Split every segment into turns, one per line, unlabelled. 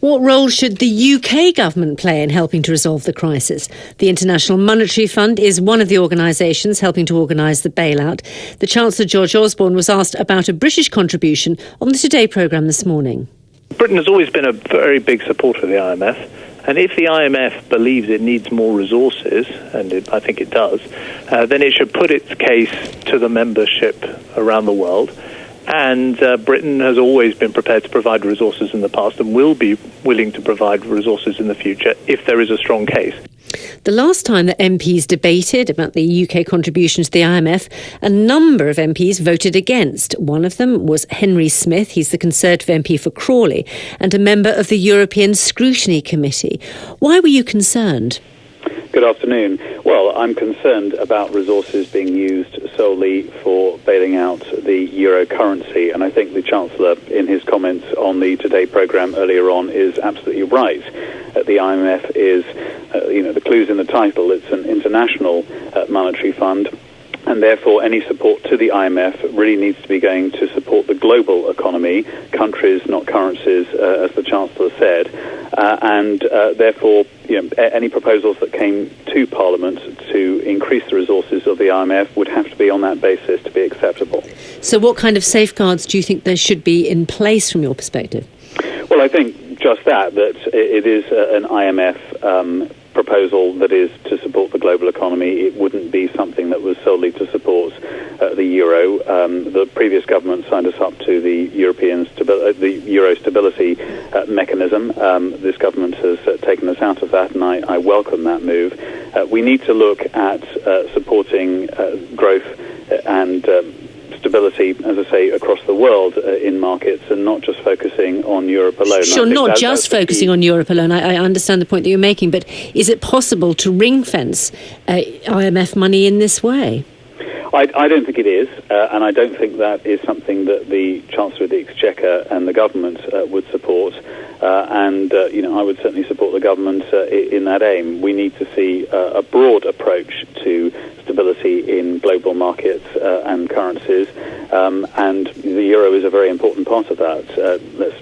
What role should the UK government play in helping to resolve the crisis? The International Monetary Fund is one of the organisations helping to organise the bailout. The Chancellor George Osborne was asked about a British contribution on the Today programme this morning.
Britain has always been a very big supporter of the IMF, and if the IMF believes it needs more resources, and I think it does, then it should put its case to the membership around the world. And Britain has always been prepared to provide resources in the past and will be willing to provide resources in the future if there is a strong case.
The last time that MPs debated about the UK contribution to the IMF, a number of MPs voted against. One of them was Henry Smith. He's the Conservative MP for Crawley and a member of the European Scrutiny Committee. Why were you concerned?
Good afternoon. Well, I'm concerned about resources being used solely for bailing out the euro currency, and I think the Chancellor, in his comments on the Today programme earlier on, is absolutely right. The IMF is, the clue's in the title. It's an international monetary fund, and therefore any support to the IMF really needs to be going to support the global economy, countries, not currencies, as the Chancellor said, and therefore any proposals that came to Parliament to increase the resources of the IMF would have to be on that basis to be acceptable.
So what kind of safeguards do you think there should be in place from your perspective?
Well, I think just that it is an IMF proposal that is to support the global economy. It wouldn't be something that was solely to support the euro. The previous government signed us up to the euro stability mechanism. This government has taken us out of that, and I welcome that move. We need to look at supporting growth and stability, as I say, across the world in markets, and not just focusing on Europe alone.
Sure, not just focusing on Europe alone. I understand the point that you're making, but is it possible to ring-fence IMF money in this way?
I don't think it is, and I don't think that is something that the Chancellor of the Exchequer and the government would support. I would certainly support the government in that aim. We need to see a broad approach to stability in global markets and currencies, and the euro is a very important part of that. Let's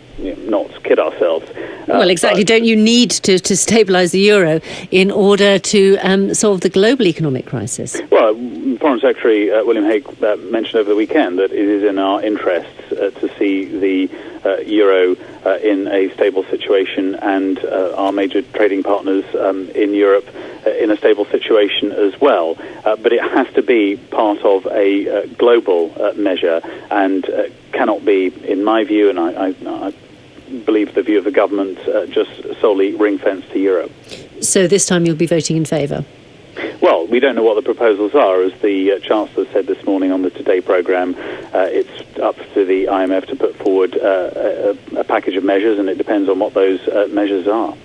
not kid ourselves.
Well, exactly. Don't you need to stabilise the euro in order to solve the global economic crisis?
Well, Foreign Secretary William Hague mentioned over the weekend that it is in our interests to see the euro in a stable situation, and our major trading partners in Europe in a stable situation as well. But it has to be part of a global measure, and cannot be, in my view, and I believe the view of the government, just solely ring-fenced to Europe.
So this time you'll be voting in favour?
Well, we don't know what the proposals are. As the Chancellor said this morning on the Today programme, it's up to the IMF to put forward a package of measures, and it depends on what those measures are.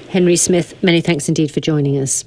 Henry Smith, many thanks indeed for joining us.